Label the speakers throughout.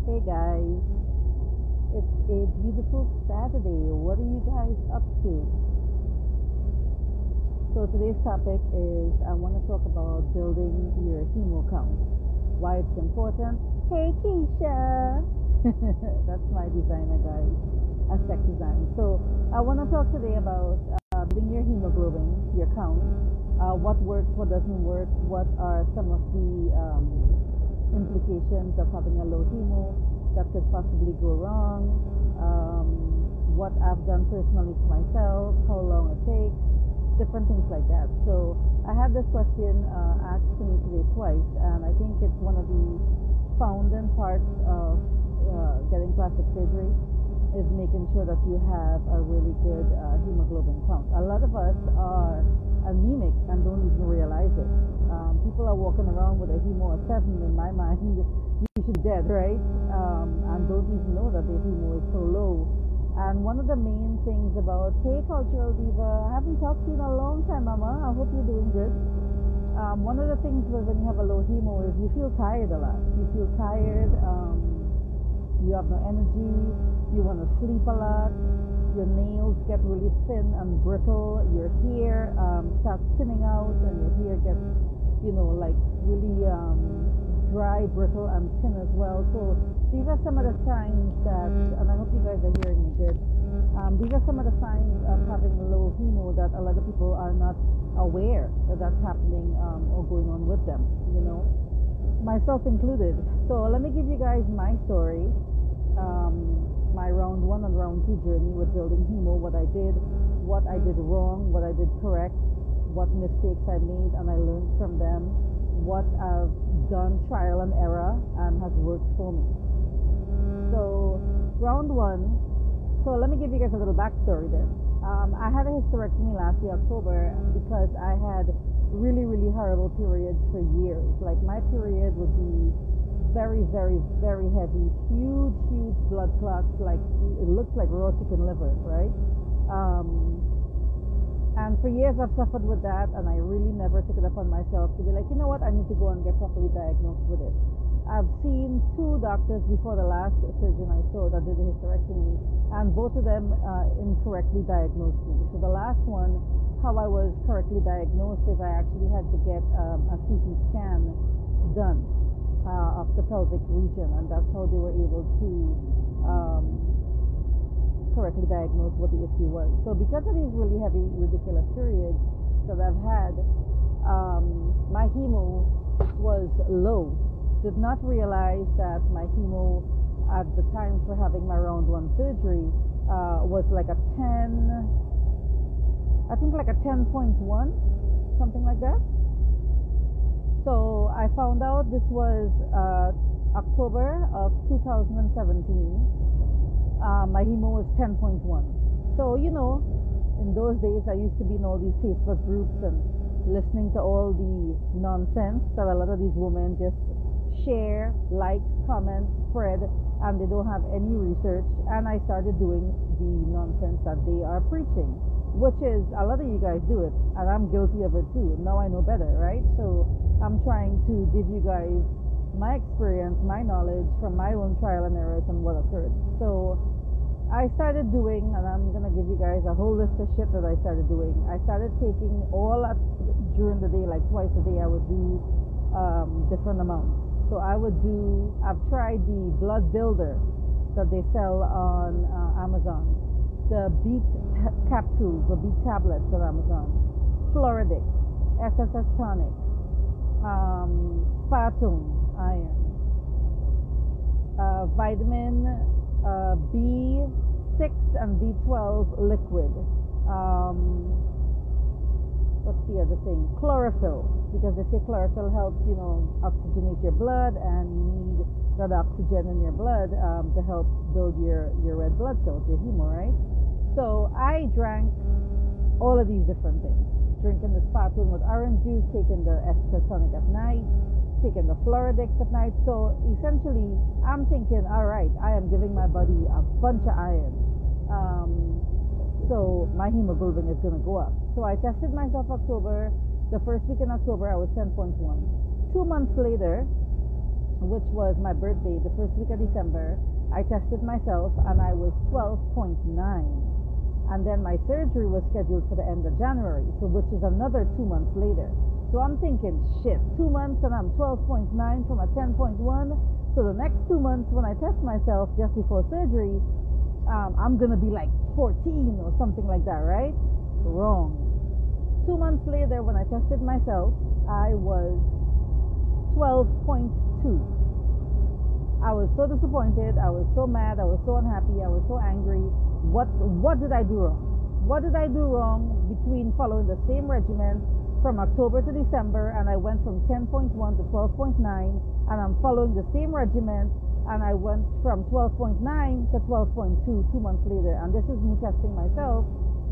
Speaker 1: Hey guys, it's a beautiful Saturday. What are you guys up to? So today's topic is I want to talk about building your Hemo count. Why it's important. Hey Keisha! That's my designer guys, a sex design. So I want to talk today about building your hemoglobin, your count. What works, what doesn't work, what are some of the implications of having a low hemo that could possibly go wrong, what I've done personally for myself, how long it takes, different things like that. So I had this question asked to me today twice, and I think it's one of the founding parts of getting plastic surgery is making sure that you have a really good hemoglobin count. A lot of us are anemic and don't even realize it. People are walking around with a hemo of 7 in my mind. You should be dead, right? And don't even know that their hemo is so low. And one of the main things about, hey Cultural Diva, I haven't talked to you in a long time, Mama. I hope you're doing good. One of the things was when you have a low hemo is you feel tired a lot. You feel tired. You have no energy. You want to sleep a lot. Your nails get really thin and brittle. Your hair starts thinning out, and your hair gets, like really dry, brittle, and thin as well. So these are some of the signs that, and I hope you guys are hearing me good. These are some of the signs of having low hemo that a lot of people are not aware that that's happening or going on with them. Myself included. So let me give you guys my story. My round 1 and round 2 journey with building hemo, what I did wrong, what I did correct, what mistakes I made and I learned from them, what I've done trial and error and has worked for me. So round 1, so let me give you guys a little backstory then. I had a hysterectomy last year, October, because I had really, really horrible periods for years. Like my period would be very, very, very heavy, huge blood clots, like it looks like raw chicken liver, right? And for years I've suffered with that, and I really never took it upon myself to be like, you know what, I need to go and get properly diagnosed with it. I've seen 2 doctors before the last surgeon I saw that did a hysterectomy, and both of them incorrectly diagnosed me. So the last one, how I was correctly diagnosed is I actually had to get a CT scan done of the pelvic region, and that's how they were able to correctly diagnose what the issue was. So because of these really heavy, ridiculous periods that I've had, my hemo was low. Did not realize that my hemo at the time for having my round 1 surgery was like a 10, I think like a 10.1, something like that. So I found out this was October of 2017. My hemo was 10.1. So, in those days I used to be in all these Facebook groups and listening to all the nonsense that a lot of these women just share, like, comment, spread, and they don't have any research. And I started doing the nonsense that they are preaching, which is, a lot of you guys do it, and I'm guilty of it too. Now I know better, right? So I'm trying to give you guys my experience, my knowledge from my own trial and errors and what occurred. So I started doing, and I'm going to give you guys a whole list of shit that I started doing. I started taking during the day, like twice a day, I would do different amounts. So I've tried the blood builder that they sell on Amazon, the beet capsules, the beet tablets on Amazon, Floridix, SSS tonic, Spartum iron, vitamin B6 and B12 liquid. What's the other thing? Chlorophyll, because they say chlorophyll helps, oxygenate your blood, and you need that oxygen in your blood to help build your red blood cells, your hemo, right? So I drank all of these different things. Drinking the Spartum with orange juice, taking the SSS tonic at night, taking the Floridix at night. So essentially, I'm thinking, all right, I am giving my body a bunch of iron. So my hemoglobin is going to go up. So I tested myself October. The first week in October, I was 10.1. 2 months later, which was my birthday, the first week of December, I tested myself and I was 12.9. And then my surgery was scheduled for the end of January, so which is another 2 months later. So I'm thinking, shit, 2 months and I'm 12.9 from a 10.1. So the next 2 months when I test myself just before surgery, I'm going to be like 14 or something like that, right? Wrong. 2 months later when I tested myself, I was 12.2. I was so disappointed. I was so mad. I was so unhappy. I was so angry. What did I do wrong? What did I do wrong between following the same regimen from October to December, and I went from 10.1 to 12.9, and I'm following the same regimen, and I went from 12.9 to 12.2 2 months later, and this is me testing myself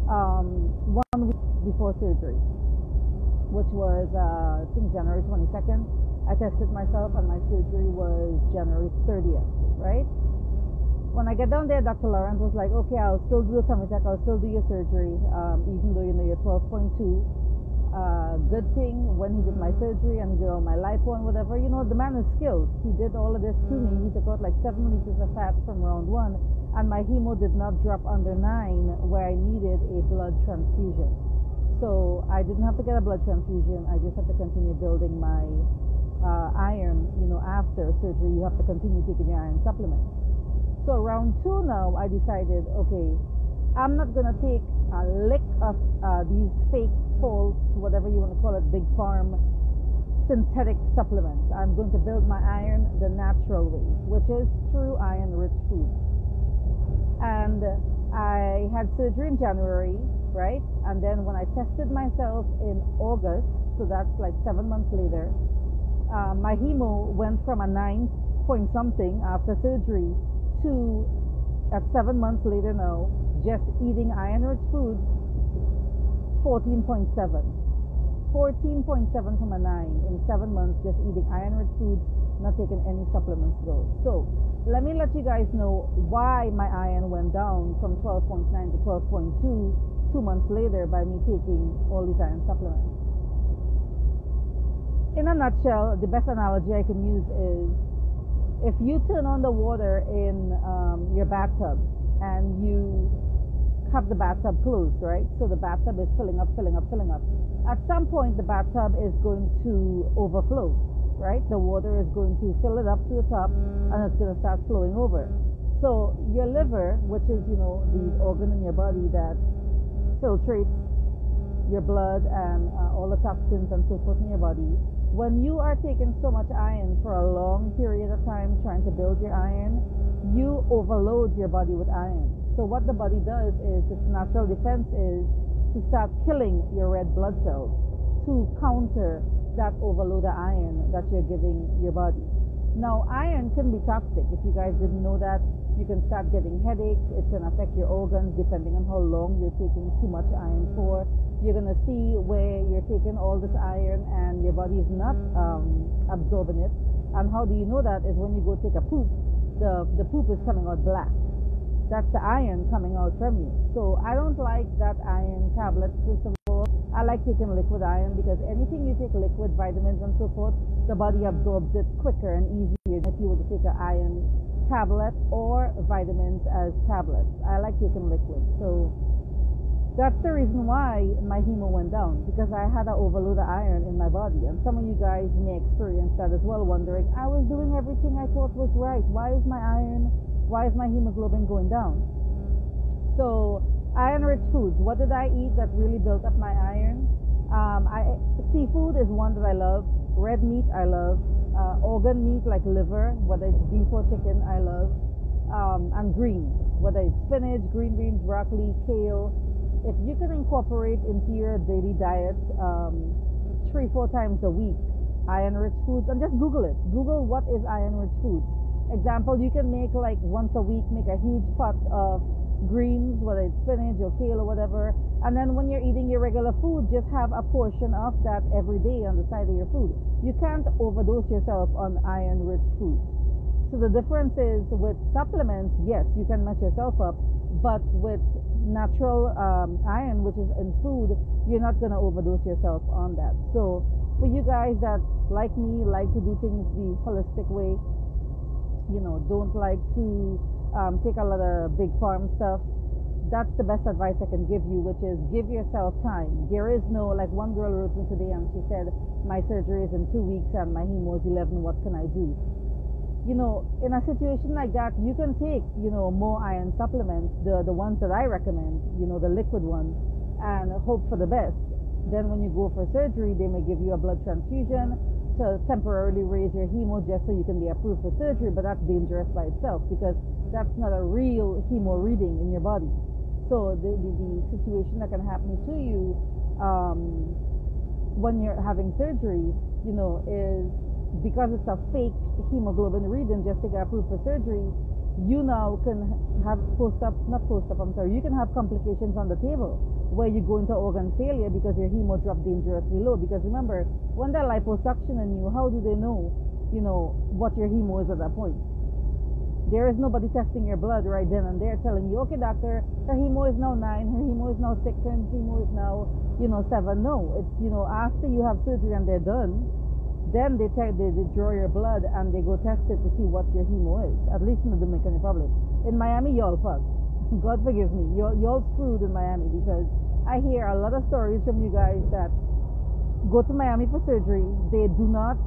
Speaker 1: 1 week before surgery, which was I think January 22nd. I tested myself, and my surgery was January 30th, right? When I get down there, Dr. Lawrence was like, okay, I'll still do the tummy tuck, I'll still do your surgery, even though you're 12.2. Good thing when he did my surgery and he did all my lipo and whatever, the man is skilled. He did all of this to me. He took out like 7 liters of fat from round 1, and my hemo did not drop under 9 where I needed a blood transfusion. So I didn't have to get a blood transfusion. I just have to continue building my iron. After surgery, you have to continue taking your iron supplements. So round 2 now, I decided, okay, I'm not going to take a lick of these fake, false, whatever you want to call it, big farm synthetic supplements. I'm going to build my iron the natural way, which is through iron-rich foods. And I had surgery in January, right? And then when I tested myself in August, so that's like 7 months later, my hemo went from a 9 point something after surgery to, at 7 months later now, just eating iron-rich foods, 14.7. 14.7 from a 9 in 7 months, just eating iron-rich foods, not taking any supplements though. So let me let you guys know why my iron went down from 12.9 to 12.2 2 months later by me taking all these iron supplements. In a nutshell, the best analogy I can use is if you turn on the water in your bathtub and you have the bathtub closed, right? So the bathtub is filling up. At some point, the bathtub is going to overflow, right? The water is going to fill it up to the top, and it's going to start flowing over. So your liver, which is, the organ in your body that filtrates your blood and all the toxins and so forth in your body, when you are taking so much iron for a long period of time trying to build your iron, you overload your body with iron. So what the body does is, its natural defense is to start killing your red blood cells to counter that overload of iron that you're giving your body. Now, iron can be toxic. If you guys didn't know that, you can start getting headaches. It can affect your organs depending on how long you're taking too much iron for. You're going to see where you're taking all this iron and your body is not absorbing it. And how do you know that? Is when you go take a poop, the poop is coming out black. That's the iron coming out from you. So I don't like that iron tablet, first of all. I like taking liquid iron because anything you take liquid, vitamins and so forth, the body absorbs it quicker and easier than if you were to take an iron tablet or vitamins as tablets. I like taking liquid. So that's the reason why my hemo went down, because I had an overload of iron in my body. And some of you guys may experience that as well, wondering, I was doing everything I thought was right. Why is my hemoglobin going down? So iron-rich foods. What did I eat that really built up my iron? Seafood is one that I love. Red meat I love. Organ meat like liver, whether it's beef or chicken, I love. And greens, whether it's spinach, green beans, broccoli, kale. If you can incorporate into your daily diet 3-4 times a week iron-rich foods, and just Google it. Google what is iron-rich foods. Example, you can make like once a week, make a huge pot of greens, whether it's spinach or kale or whatever, and then when you're eating your regular food, just have a portion of that every day on the side of your food. You can't overdose yourself on iron-rich foods. So the difference is with supplements, yes, you can mess yourself up, but with natural iron, which is in food, you're not going to overdose yourself on that. So for you guys that, like me, like to do things the holistic way, don't like to take a lot of big farm stuff, that's the best advice I can give you, which is give yourself time. There is no, like one girl wrote me today and she said, my surgery is in 2 weeks and my hemo is 11, what can I do? In a situation like that, you can take, more iron supplements, the ones that I recommend, the liquid ones, and hope for the best. Then when you go for surgery, they may give you a blood transfusion to temporarily raise your hemo just so you can be approved for surgery, but that's dangerous by itself because that's not a real hemo reading in your body. So the situation that can happen to you when you're having surgery, is because it's a fake hemoglobin reading just to get approved for surgery, you now can have you can have complications on the table where you go into organ failure because your hemo dropped dangerously low. Because remember, when they're liposuctioning you, how do they know, what your hemo is at that point? There is nobody testing your blood right then and there telling you, okay, doctor, her hemo is now 9, her hemo is now 6, her hemo is now, 7. No, it's, after you have surgery and they're done, then they draw your blood and they go test it to see what your hemo is, at least in the Dominican Republic. In Miami, y'all fucked. God forgive me. Y'all screwed in Miami because I hear a lot of stories from you guys that go to Miami for surgery. They do not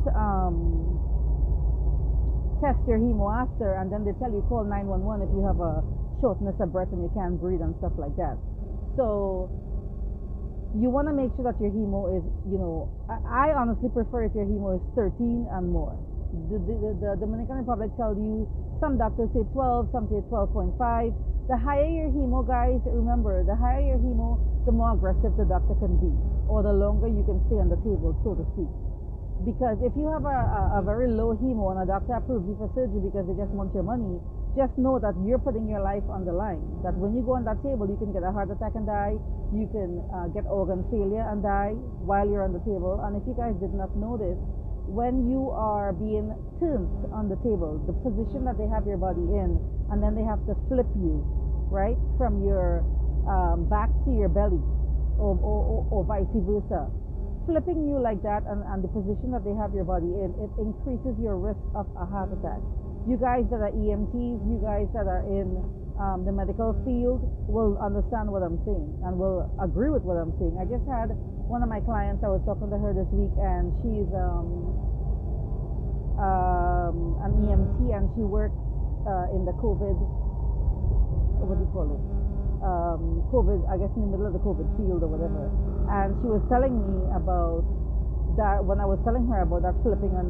Speaker 1: test your hemo after, and then they tell you call 911 if you have a shortness of breath and you can't breathe and stuff like that. So you want to make sure that your hemo is, I honestly prefer if your hemo is 13 and more. The Dominican Republic tell you, some doctors say 12, some say 12.5. The higher your hemo, guys, remember, the higher your hemo, the more aggressive the doctor can be, or the longer you can stay on the table, so to speak. Because if you have a very low hemo and a doctor approves you for surgery because they just want your money, just know that you're putting your life on the line. That when you go on that table, you can get a heart attack and die. You can get organ failure and die while you're on the table. And if you guys did not know this, when you are being turned on the table, the position that they have your body in, and then they have to flip you, right, from your back to your belly, or vice versa. Flipping you like that and the position that they have your body in, it increases your risk of a heart attack. You guys that are EMTs, you guys that are in the medical field will understand what I'm saying and will agree with what I'm saying. I just had one of my clients, I was talking to her this week, and she's an EMT, and she works in the COVID, what do you call it? COVID, I guess in the middle of the COVID field or whatever. And she was telling me about that when I was telling her about that flipping a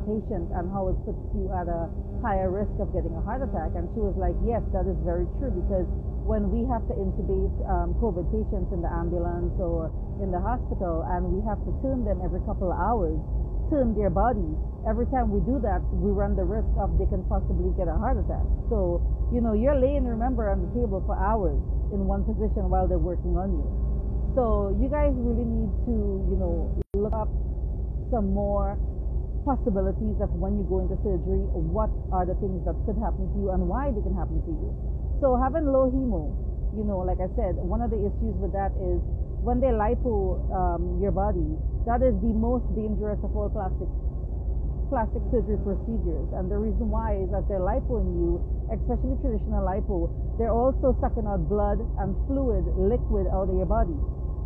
Speaker 1: patient and how it puts you at a higher risk of getting a heart attack. And she was like, yes, that is very true, because when we have to intubate COVID patients in the ambulance or in the hospital, and we have to turn them every couple of hours, turn their body, every time we do that, we run the risk of they can possibly get a heart attack. So, you're laying, remember, on the table for hours in one position while they're working on you. So you guys really need to, look up some more possibilities of when you go into surgery, what are the things that could happen to you and why they can happen to you. So having low hemo, like I said, one of the issues with that is when they lipo your body, that is the most dangerous of all plastic surgery procedures. And the reason why is that they're lipoing you, especially traditional lipo, they're also sucking out blood and fluid, liquid out of your body.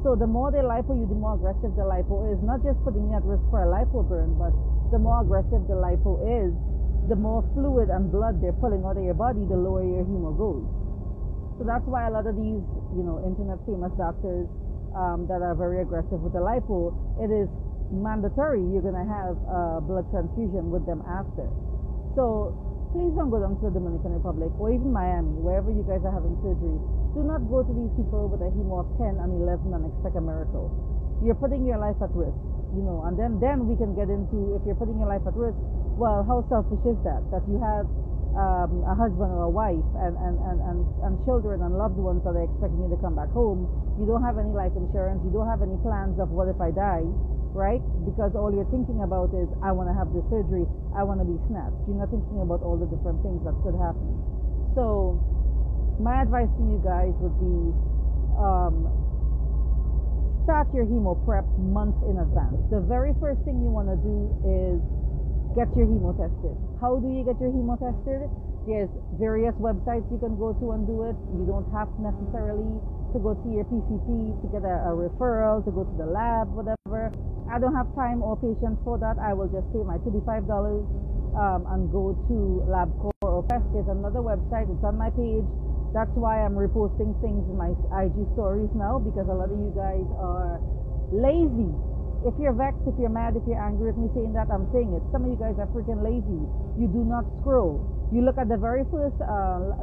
Speaker 1: So the more they lipo you, the more aggressive the lipo is. Not just putting you at risk for a lipo burn, but the more aggressive the lipo is, the more fluid and blood they're pulling out of your body, the lower your hemo goes. So that's why a lot of these, internet famous doctors that are very aggressive with the lipo, it is mandatory you're going to have a blood transfusion with them after. So please don't go down to the Dominican Republic or even Miami, wherever you guys are having surgery. Do not go to these people with a hemo of 10 and 11 and expect a miracle. You're putting your life at risk, and then we can get into, if you're putting your life at risk, well, how selfish is that? That you have a husband or a wife and children and loved ones that are expecting you to come back home. You don't have any life insurance. You don't have any plans of what if I die, right? Because all you're thinking about is, I want to have this surgery. I want to be snatched. You're not thinking about all the different things that could happen. So my advice to you guys would be, start your hemo prep months in advance. The very first thing you want to do is get your hemo tested. How do you get your hemo tested? There's various websites you can go to and do it. You don't have necessarily to go to your PCP to get a referral, to go to the lab, whatever. I don't have time or patience for that. I will just pay my $35 and go to LabCorp or Quest. There's another website. It's on my page. That's why I'm reposting things in my IG stories now, because a lot of you guys are lazy. If you're vexed, if you're mad, if you're angry with me saying that, I'm saying it. Some of you guys are freaking lazy. You do not scroll. You look at the very first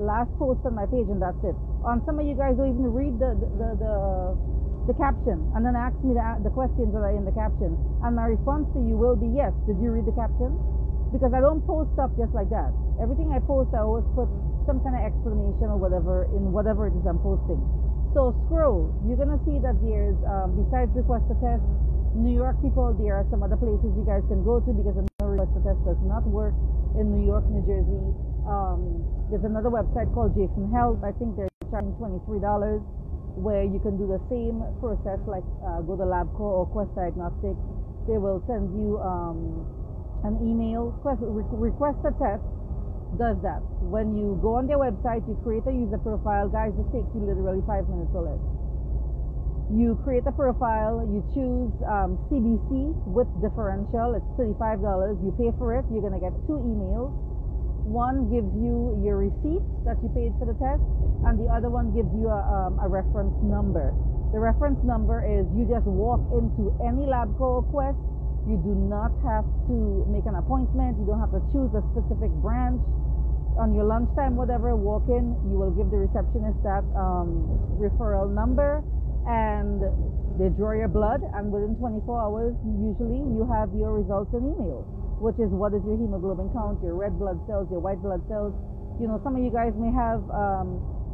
Speaker 1: last post on my page and that's it. On some of you guys don't even read the caption and then ask me the questions that are in the caption. And my response to you will be yes. Did you read the caption? Because I don't post stuff just like that. Everything I post, I always put some kind of explanation or whatever in whatever it is I'm posting. So scroll. You're going to see that there's, besides Request a Test, New York people, there are some other places you guys can go to, because I know Request a Test does not work in New York, New Jersey. There's another website called Jason Health. I think they're charging $23, where you can do the same process, like go to LabCorp or Quest Diagnostics. They will send you an email. Request a Test does that. When you go on their website, you create a user profile. Guys, it takes you literally 5 minutes or less. You create a profile, you choose CBC with differential. It's $35. You pay for it. You're going to get 2 emails. One gives you your receipt that you paid for the test, and the other one gives you a reference number. The reference number is, you just walk into any LabCorp Quest. You do not have to make an appointment. You don't have to choose a specific branch. On your lunchtime, whatever, walk in. You will give the receptionist that referral number, and they draw your blood. And within 24 hours, usually, you have your results in email, which is what is your hemoglobin count, your red blood cells, your white blood cells. You know, some of you guys may have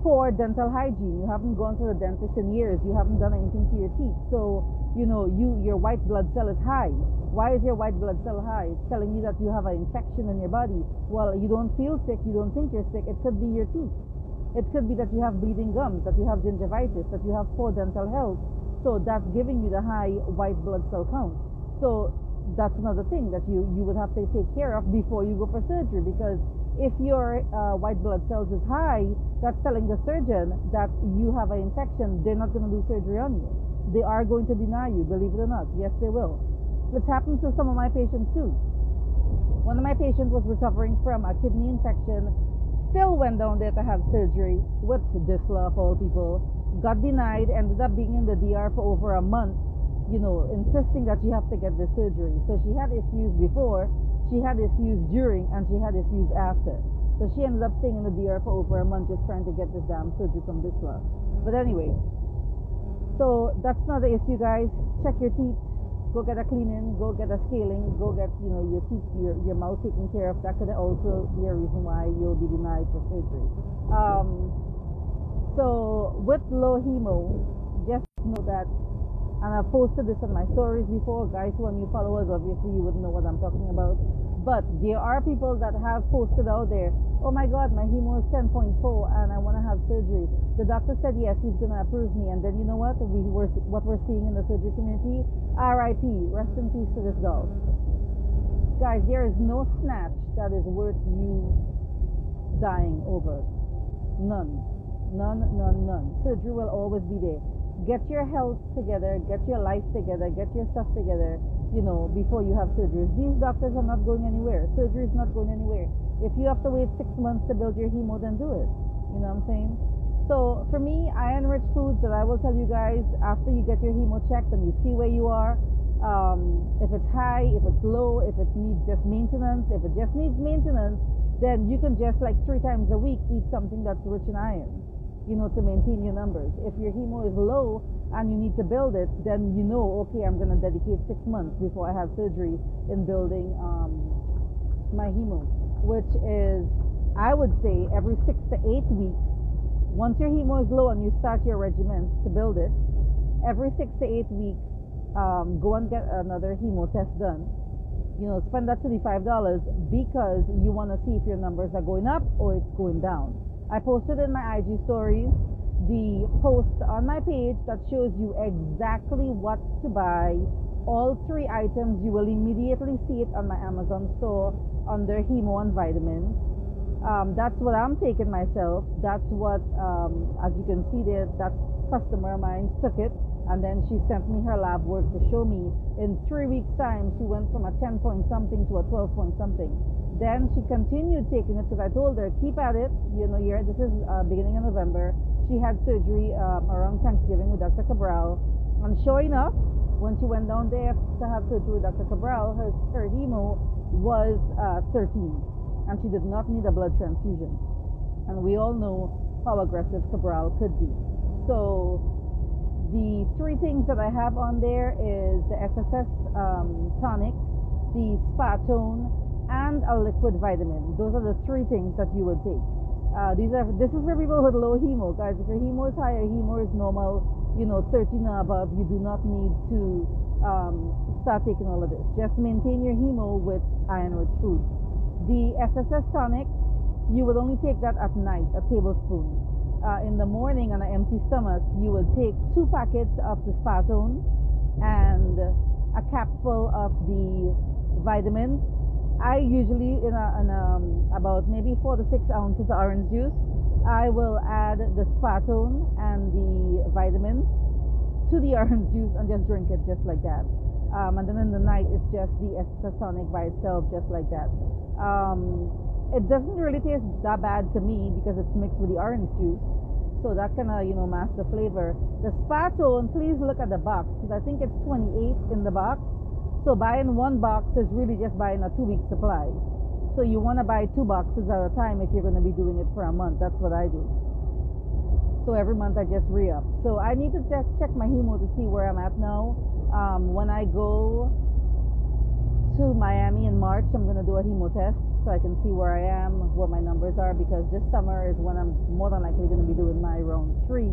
Speaker 1: poor dental hygiene. You haven't gone to the dentist in years. You haven't done anything to your teeth. So, you know, your white blood cell is high. Why is your white blood cell high? It's telling you that you have an infection in your body. Well, you don't feel sick. You don't think you're sick. It could be your teeth. It could be that you have bleeding gums, that you have gingivitis, that you have poor dental health. So that's giving you the high white blood cell count. So that's another thing that you would have to take care of before you go for surgery, because if your white blood cells is high, that's telling the surgeon that you have an infection. They're not going to do surgery on you. They are going to deny you, believe it or not. Yes, they will. It's happened to some of my patients too. One of my patients was recovering from a kidney infection, still went down there to have surgery with DISLA of all people, got denied, ended up being in the DR for over a month, you know, insisting that she have to get the surgery. So she had issues before, she had issues during, and she had issues after. So she ended up staying in the DR for over a month just trying to get this damn surgery from DISLA. But anyway, so that's not the issue, guys. Check your teeth. Go get a cleaning, go get a scaling, go get, you know, your teeth, your mouth taken care of. That could also be a reason why you'll be denied for surgery. So with low hemo, just know that, and I've posted this on my stories before. Guys who are new followers, obviously you wouldn't know what I'm talking about. But there are people that have posted out there, oh my God, my hemo is 10.4 and I want to have surgery. The doctor said yes, he's going to approve me. And then you know what? What we're seeing in the surgery community, RIP, rest in peace to this girl. Guys, there is no snatch that is worth you dying over. None. None, none, none. Surgery will always be there. Get your health together, get your life together, get your stuff together, you know, before you have surgery. These doctors are not going anywhere. Surgery is not going anywhere. If you have to wait 6 months to build your hemo, then do it. You know what I'm saying? So for me, iron-rich foods that I will tell you guys after you get your hemo checked and you see where you are, if it's high, if it's low, if it needs just maintenance. If it just needs maintenance, then you can just like 3 times a week eat something that's rich in iron, you know, to maintain your numbers. If your hemo is low and you need to build it, then you know, okay, I'm going to dedicate 6 months before I have surgery in building my hemo, which is, I would say, every 6 to 8 weeks. Once your hemo is low and you start your regimen to build it, every 6 to 8 weeks, go and get another hemo test done. You know, spend that $35 because you want to see if your numbers are going up or it's going down. I posted in my IG stories the post on my page that shows you exactly what to buy. All 3 items, you will immediately see it on my Amazon store under Hemo and Vitamins. That's what I'm taking myself. That's what, as you can see there, that customer of mine took it, and then she sent me her lab work to show me. In 3 weeks' time, she went from a 10 point something to a 12 point something. Then she continued taking it because I told her, keep at it. You know, this is beginning of November. She had surgery around Thanksgiving with Dr. Cabral. And sure enough, when she went down there to have surgery with Dr. Cabral, her hemo was 13. And she did not need a blood transfusion. And we all know how aggressive Cabral could be. So the 3 things that I have on there is the SSS tonic, the Spa Tone, and a liquid vitamin. Those are the 3 things that you would take. This is for people with low hemo, guys. If your hemo is higher, hemo is normal, 13 and above, you do not need to start taking all of this. Just maintain your hemo with iron-rich food. The SSS tonic, you would only take that at night, a tablespoon. In the morning on an empty stomach, you would take 2 packets of the Spa Tone and a capful of the vitamins. I usually, in about maybe 4 to 6 ounces of orange juice, I will add the Spa Tone and the vitamins to the orange juice and just drink it just like that. And then in the night, it's just the SSS tonic by itself, just like that. It doesn't really taste that bad to me because it's mixed with the orange juice. So that kind of, masks the flavor. The Spa Tone, please look at the box because I think it's 28 in the box. So buying 1 box is really just buying a 2-week supply. So you want to buy 2 boxes at a time if you're going to be doing it for a month. That's what I do. So every month I just re-up. So I need to just check my hemo to see where I'm at now. When I go to Miami in March, I'm going to do a hemo test so I can see where I am, what my numbers are, because this summer is when I'm more than likely going to be doing my round 3.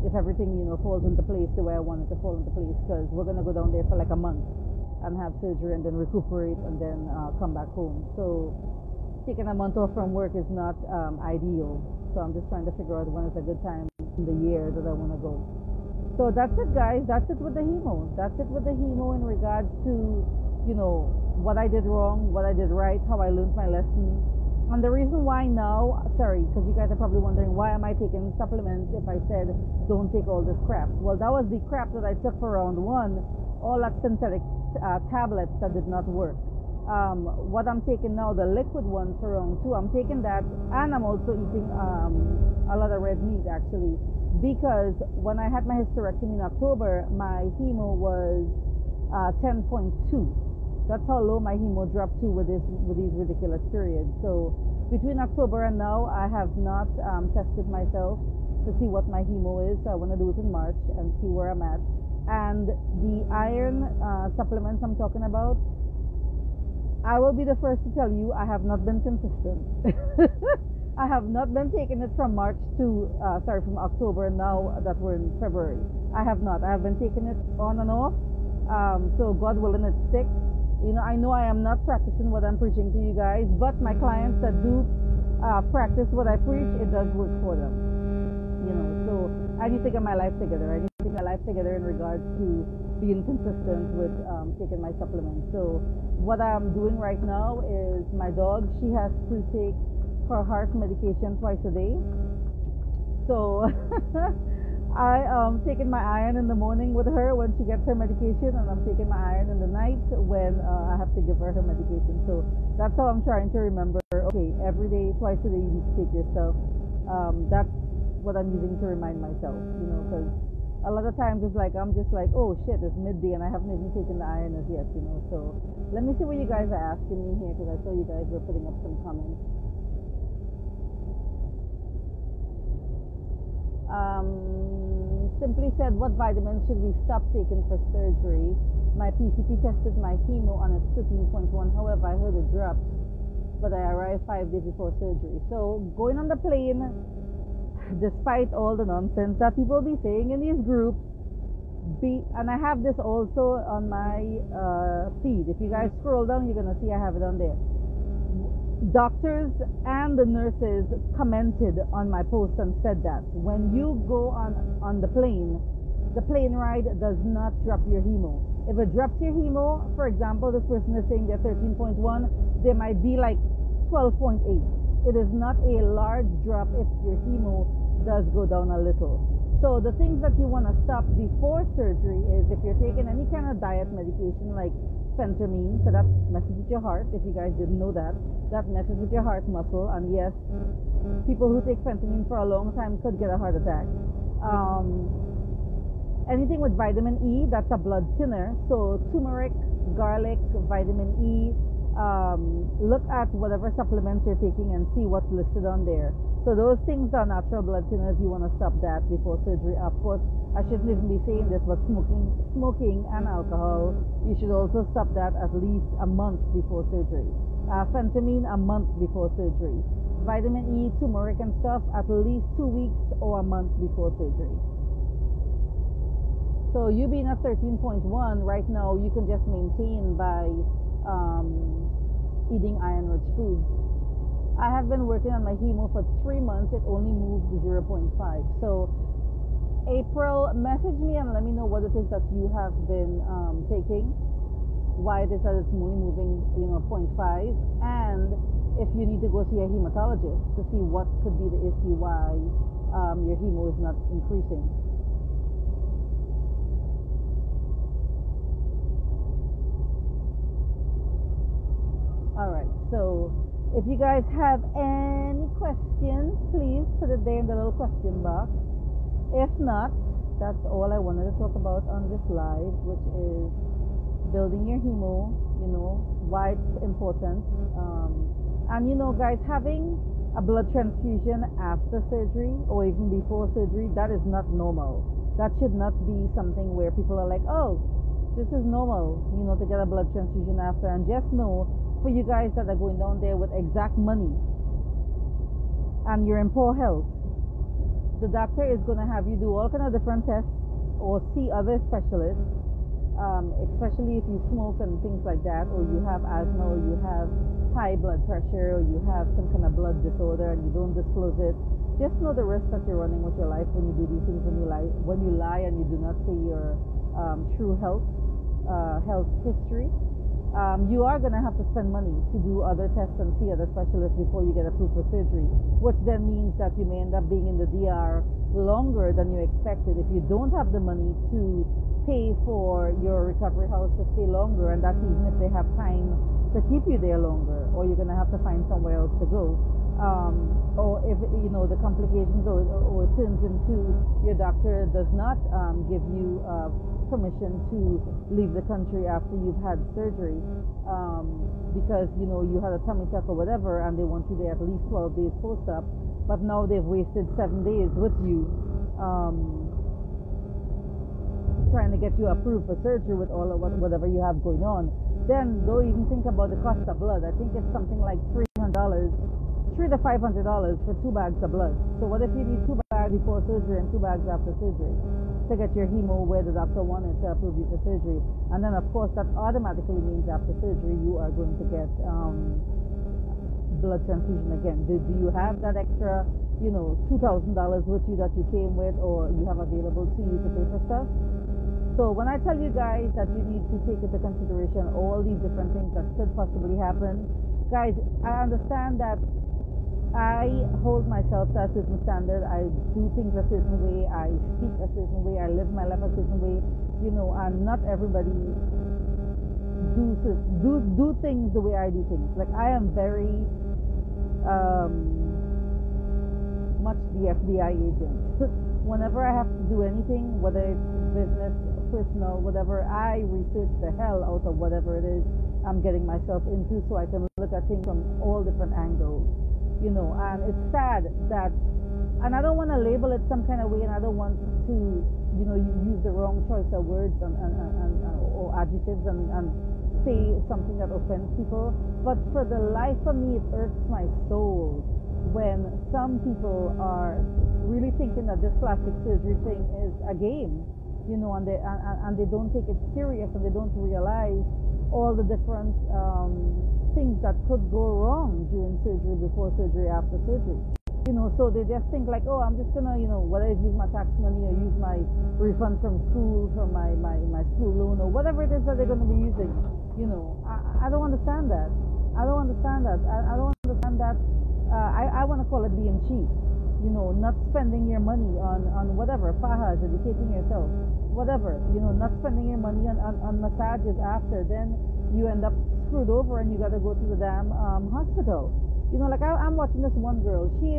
Speaker 1: If everything, falls into place the way I want it to fall into place, because we're going to go down there for like a month and have surgery and then recuperate and then come back home. So taking a month off from work is not ideal. So I'm just trying to figure out when is a good time in the year that I want to go. So that's it, guys. That's it with the hemo. That's it with the hemo in regards to, what I did wrong, what I did right, how I learned my lesson. And the reason why now, sorry, because you guys are probably wondering, why am I taking supplements if I said don't take all this crap? Well, that was the crap that I took for round 1, all that synthetic tablets that did not work. What I'm taking now, the liquid one for round 2, I'm taking that, and I'm also eating a lot of red meat actually, because when I had my hysterectomy in October, my hemo was 10.2. That's how low my hemo dropped to with these ridiculous periods. So between October and now, I have not tested myself to see what my hemo is. So I want to do it in March and see where I'm at. And the iron supplements I'm talking about, I will be the first to tell you I have not been consistent. I have not been taking it from from October, now that we're in February. I have not. I have been taking it on and off. So God willing, it sticks. I know I am not practicing what I'm preaching to you guys, but my clients that do practice what I preach, it does work for them. So I need to get my life together. I need to get my life together in regards to being consistent with taking my supplements. So what I'm doing right now is my dog, she has to take her heart medication twice a day. So I am taking my iron in the morning with her when she gets her medication, and I'm taking my iron in the night when I have to give her her medication. So that's how I'm trying to remember, okay, every day, twice a day, you need to take your stuff. That's what I'm using to remind myself, because a lot of times it's like, I'm just like, oh shit, it's midday and I haven't even taken the iron as yet, So let me see what you guys are asking me here, because I saw you guys were putting up some comments. Simply said, what vitamins should we stop taking for surgery? My PCP tested my hemo on its 13.1. However, I heard it dropped, but I arrived 5 days before surgery. So going on the plane, despite all the nonsense that people be saying in these groups, and I have this also on my feed. If you guys scroll down, you're going to see I have it on there. doctors and the nurses commented on my post and said that when you go on the plane ride does not drop your hemo. If it drops your hemo, for example, this person is saying they're 13.1, they might be like 12.8. It is not a large drop if your hemo does go down a little. So the things that you want to stop before surgery is if you're taking any kind of diet medication like phentermine, so that messes with your heart. If you guys didn't know that, that messes with your heart muscle. And yes, people who take phentermine for a long time could get a heart attack. Anything with vitamin E, that's a blood thinner. So turmeric, garlic, vitamin E. Look at whatever supplements you're taking and see what's listed on there. So those things are natural blood thinners. You want to stop that before surgery. Of course, I shouldn't even be saying this, but smoking and alcohol, you should also stop that at least a month before surgery. Phentermine, a month before surgery. Vitamin E, turmeric and stuff, at least 2 weeks or a month before surgery. So you being at 13.1 right now, you can just maintain by eating iron-rich foods. I have been working on my hemo for 3 months. It only moved to 0.5. So April, message me and let me know what it is that you have been taking, why it is that it's only moving, 0.5, and if you need to go see a hematologist to see what could be the issue why your hemo is not increasing. Alright, so if you guys have any questions, please put it there in the little question box. If not, that's all I wanted to talk about on this live, which is building your hemo, why it's important. And guys, having a blood transfusion after surgery or even before surgery, that is not normal. That should not be something where people are like, oh, this is normal, to get a blood transfusion after. And just know, for you guys that are going down there with exact money and you're in poor health, the doctor is going to have you do all kind of different tests or see other specialists, especially if you smoke and things like that, or you have asthma, or you have high blood pressure, or you have some kind of blood disorder and you don't disclose it. Just know the risk that you're running with your life when you do these things, when you lie and you do not say your true health history. You are going to have to spend money to do other tests and see other specialists before you get approved for surgery, which then means that you may end up being in the DR longer than you expected if you don't have the money to pay for your recovery house to stay longer, and that's even if they have time to keep you there longer, or you're going to have to find somewhere else to go. Or if the complications or it turns into your doctor does not give you permission to leave the country after you've had surgery, because you had a tummy tuck or whatever, and they want you there at least 12 days post-op, but now they've wasted 7 days with you trying to get you approved for surgery with all of whatever you have going on. Then don't even think about the cost of blood. I think it's something like $300 to $500 for 2 bags of blood. So what if you need 2 bags before surgery and 2 bags after surgery to get your hemo where the doctor wanted to approve you for surgery? And then of course that automatically means after surgery you are going to get blood transfusion again. Do you have that extra $2,000 with you that you came with, or you have available to you to pay for stuff? So when I tell you guys that you need to take into consideration all these different things that could possibly happen, guys, I understand that I hold myself to a certain standard. I do things a certain way. I speak a certain way. I live my life a certain way. And not everybody do things the way I do things. Like I am very much the FBI agent. Whenever I have to do anything, whether it's business, personal, whatever, I research the hell out of whatever it is I'm getting myself into, so I can look at things from all different angles. And it's sad that, and I don't want to label it some kind of way, and I don't want to, you use the wrong choice of words and or adjectives and say something that offends people. But for the life of me, it irks my soul when some people are really thinking that this plastic surgery thing is a game, and they don't take it serious, and they don't realize all the different things that could go wrong during surgery, before surgery, after surgery. So they just think like, oh, I'm just gonna, whether it's use my tax money or use my refund from school, from my school loan, or whatever it is that they're gonna be using. I don't understand that. I don't understand that. I don't understand that. I want to call it being cheap. Not spending your money on whatever, fahas, educating yourself, whatever. Not spending your money on massages after. Then you end up screwed over and you got to go to the damn hospital. Like I'm watching this one girl. She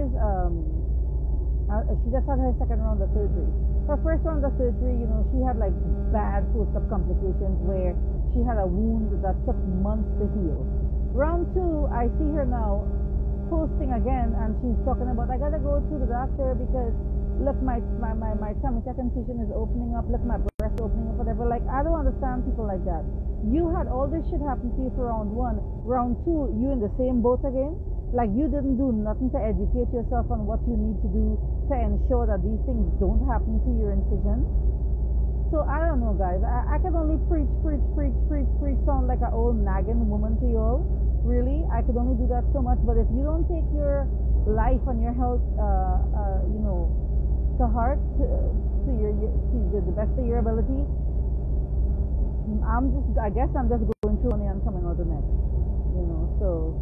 Speaker 1: just had her second round of surgery. Her first round of surgery, she had like bad post-op complications where she had a wound that took months to heal. Round 2, I see her now posting again, and she's talking about, I gotta go to the doctor because look, my tummy circumcision is opening up, look, my breast opening up, whatever. Like, I don't understand people like that. You had all this shit happen to you for round 1. Round 2, you in the same boat again? Like, you didn't do nothing to educate yourself on what you need to do to ensure that these things don't happen to your incision. So I don't know, guys. I can only preach, sound like an old nagging woman to you all. Really, I could only do that so much. But if you don't take your life and your health, to heart, to the best of your ability, I guess I'm just going through only and coming out the next. So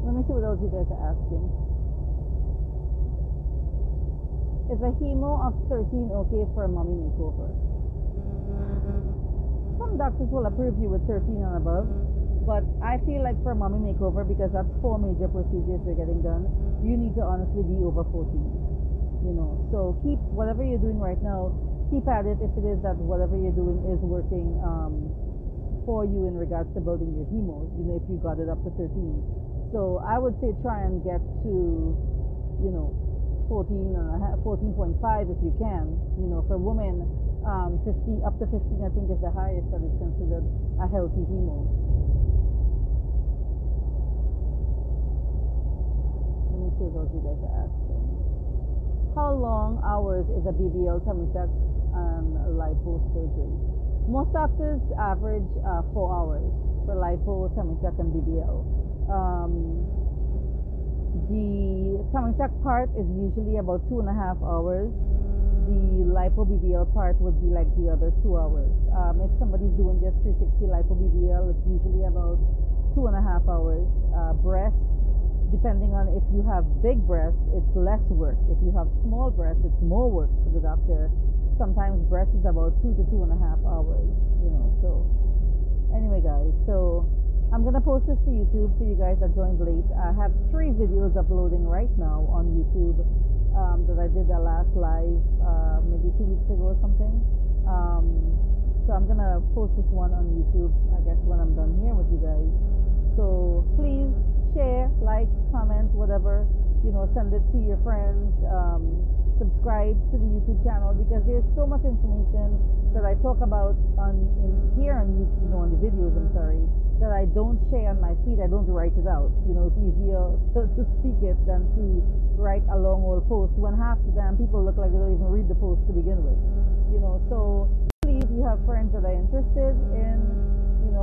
Speaker 1: let me see what else you guys are asking. Is a hemo of 13 okay for a mommy makeover? Some doctors will approve you with 13 and above, but I feel like for a mommy makeover, because that's 4 major procedures you're getting done, you need to honestly be over 14. So keep whatever you're doing right now, keep at it if it is that whatever you're doing is working for you in regards to building your hemo, if you got it up to 13. So I would say try and get to, 14.5 if you can. For women, 50 up to 15, I think, is the highest that is considered a healthy hemo. Let me see what else you guys are asking. How long hours is a BBL tummy tuck and lipo surgery? Most doctors average 4 hours for lipo, tummy tuck, and BBL. The tummy tuck part is usually about 2.5 hours. The lipo BBL part would be like the other 2 hours. If somebody's doing just 360 lipo BBL, it's usually about 2.5 hours. Breasts, depending on if you have big breasts, it's less work. If you have small breasts, it's more work for the doctor. Sometimes breast is about 2 to 2.5 hours. So anyway, guys, so I'm going to post this to YouTube for you guys that joined late. I have 3 videos uploading right now on YouTube that I did the last live maybe 2 weeks ago or something. So I'm going to post this one on YouTube, I guess, when I'm done here with you guys. So please share, like, comment, whatever. Send it to your friends. Subscribe to the YouTube channel, because there's so much information that I talk about here on YouTube, on the videos, I'm sorry, that I don't share on my feed. I don't write it out. It's easier to speak it than to write a long old post when half the damn people look like they don't even read the post to begin with. So please, if you have friends that are interested in,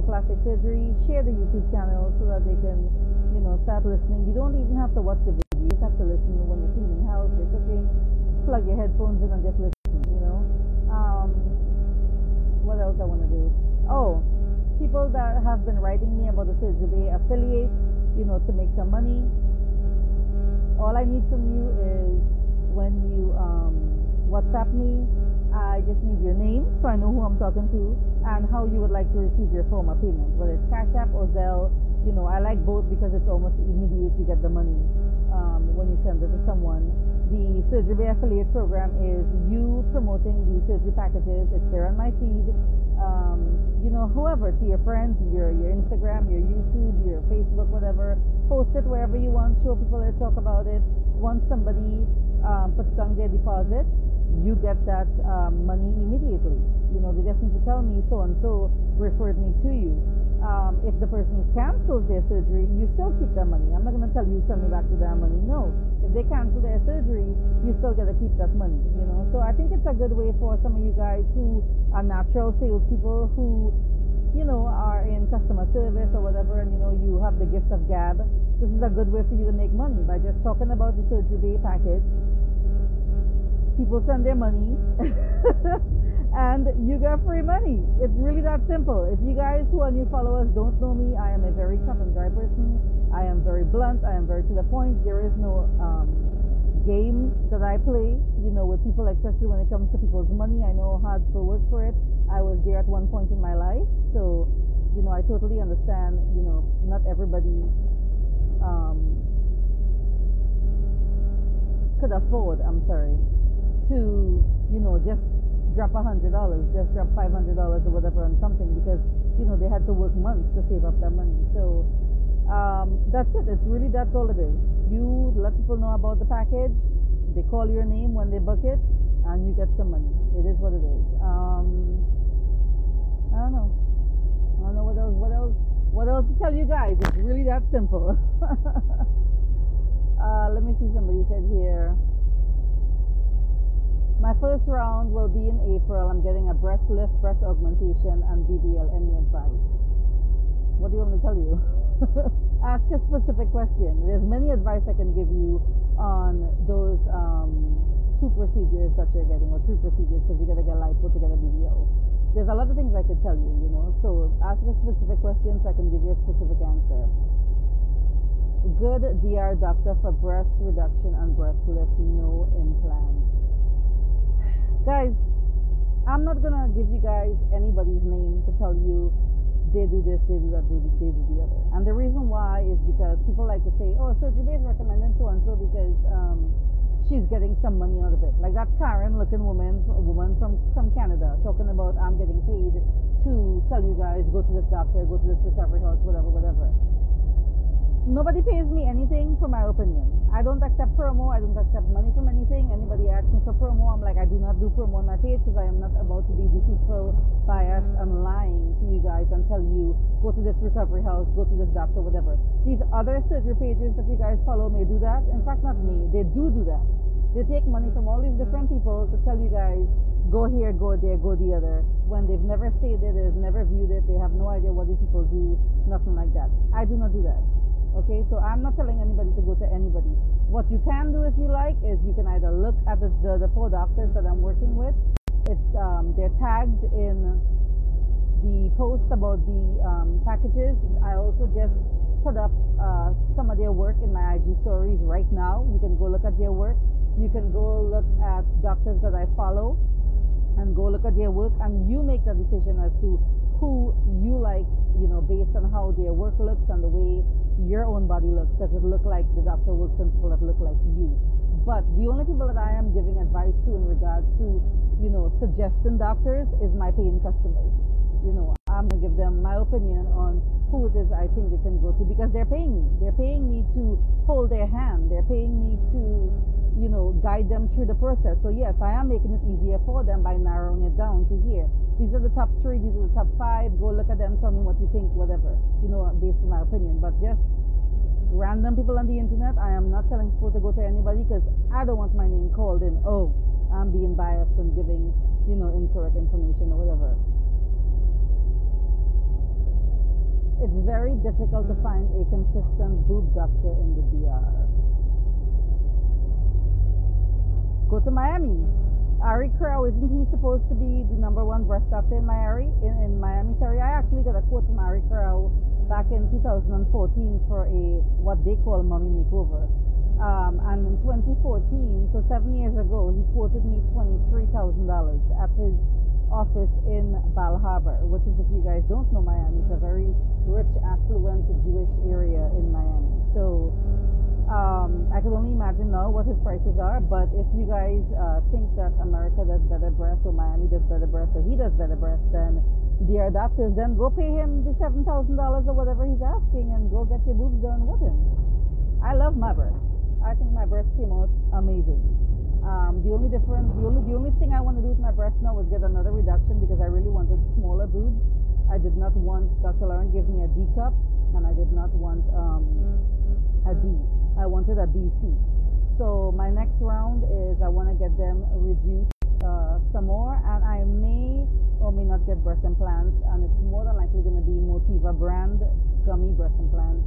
Speaker 1: plastic surgery, share the YouTube channel so that they can, start listening. You don't even have to watch the video. You just have to listen when you're cleaning house, you're cooking, plug your headphones in and just listen, What else I want to do? Oh, people that have been writing me about the Surgery Bay affiliate, to make some money. All I need from you is when you WhatsApp me, I just need your name so I know who I'm talking to, and how you would like to receive your form of payment, whether it's Cash App or Zelle. I like both because it's almost immediate. You get the money when you send it to someone. The Surgery Bay affiliate program is you promoting the surgery packages. It's there on my feed. Whoever, to your friends, your Instagram, your YouTube, your Facebook, whatever. Post it wherever you want. Show people that talk about it. Once somebody puts down their deposit, you get that money immediately. They just need to tell me so-and-so referred me to you. If the person cancels their surgery, you still keep their money. I'm not going to tell you, send me back to their money. No. If they cancel their surgery, you still got to keep that money, So I think it's a good way for some of you guys who are natural salespeople who are in customer service or whatever, and you have the gift of gab, this is a good way for you to make money by just talking about the surgery bay package. People send their money and you get free money. It's really that simple. If you guys who are new followers don't know me, I am a very cut and dry person. I am very blunt. I am very to the point. There is no games that I play, with people, especially when it comes to people's money. I know hard people work for it. I was there at one point in my life. So, I totally understand, not everybody could afford, to, just drop $100, just drop $500 or whatever on something because, they had to work months to save up that money. So, that's it. It's really, that's all it is. You let people know about the package. They call your name when they book it, and you get some money. It is what it is. I don't know. What else to tell you guys? It's really that simple. Let me see. Somebody said here. My first round will be in April. I'm getting a breast lift, breast augmentation, and BBL. Any advice? What do you want me to tell you? Ask a specific question. There's many advice I can give you on those 2 procedures that you're getting, or 3 procedures, because you got to get lipo to get a BBL. There's a lot of things I could tell you, So ask a specific question so I can give you a specific answer. Good DR doctor for breast reduction and breast lift, no implants. Guys, I'm not going to give you guys anybody's name to tell you they do this, they do that, they do the other. And the reason why is because people like to say, oh, surgery bay is recommending so-and-so because she's getting some money out of it. Like that Karen-looking woman from Canada talking about, I'm getting paid to tell you guys, go to this doctor, go to this recovery house, whatever. Nobody pays me anything for my opinion. I don't accept promo. I don't accept money from anything. Anybody asks me for promo, I'm like, I do not do promo on my page because I am not about to be deceitful, biased, and lying to you guys and tell you, go to this recovery house, go to this doctor, whatever. These other surgery pages that you guys follow may do that. In fact, not me. They do that. They take money from all these different people to tell you guys, go here, go there, go the other, when they've never stayed there, they've never viewed it, they have no idea what these people do, nothing like that. I do not do that. Okay, so I'm not telling anybody to go to anybody. What you can do if you like is you can either look at the 4 doctors that I'm working with. It's they're tagged in the post about the packages. I also just put up some of their work in my IG stories right now. You can go look at their work. You can go look at doctors that I follow and go look at their work, and you make the decision as to who you like, based on how their work looks and the way your own body looks. Does it look like the doctor works on people that look like you? But the only people that I am giving advice to in regards to, suggesting doctors is my paying customers. I'm going to give them my opinion on who it is I think they can go to because they're paying me. They're paying me to hold their hand. They're paying me to, guide them through the process. So yes, I am making it easier for them by narrowing it down to here. These are the top 3, these are the top 5. Go look at them, tell me what you think, whatever, based on my opinion. But just random people on the internet, I am not telling people to go to anybody because I don't want my name called in, oh, I'm being biased and giving, incorrect information or whatever. It's very difficult to find a consistent boob doctor in the DR. Go to Miami. Ari Crow, isn't he supposed to be the #1 breast doctor in Miami? In Miami, sorry, I actually got a quote from Ari Crow back in 2014 for what they call mommy makeover. And in 2014, so 7 years ago, he quoted me $23,000 at his office in Bal Harbor, which is, if you guys don't know Miami, it's a very rich, affluent Jewish area in Miami. So I can only imagine now what his prices are, but if you guys think that America does better breasts or Miami does better breasts or he does better breasts than their doctors, then go pay him the $7,000 or whatever he's asking and go get your boobs done with him. I love my breasts. I think my breasts came out amazing. The only thing I want to do with my breasts now is get another reduction because I really wanted smaller boobs. I did not want, Dr. Lauren gave me a D cup, and I did not want a D. I wanted a BC. So my next round is I want to get them reduced some more, and I may or may not get breast implants, and it's more than likely going to be Motiva brand gummy breast implants,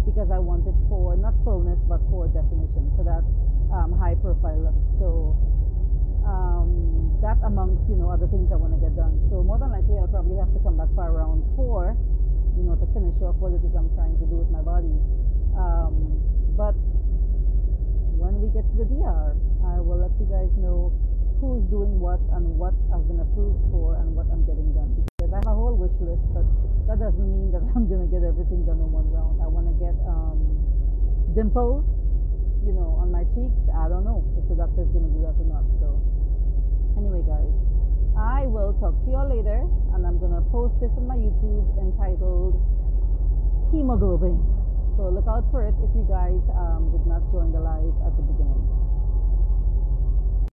Speaker 1: because I want it for not fullness but for definition, for that high profile look. So that amongst other things I want to get done. So more than likely I'll probably have to come back for around 4, to finish off what it is I'm trying to do with my body. But when we get to the DR, I will let you guys know who's doing what and what I've been approved for and what I'm getting done. Because I have a whole wish list, but that doesn't mean that I'm going to get everything done in one round. I want to get dimples, on my cheeks. I don't know if the doctor's going to do that or not. So anyway, guys, I will talk to you all later, and I'm going to post this on my YouTube entitled Hemoglobin. So look out for it if you guys did not join the live at the beginning.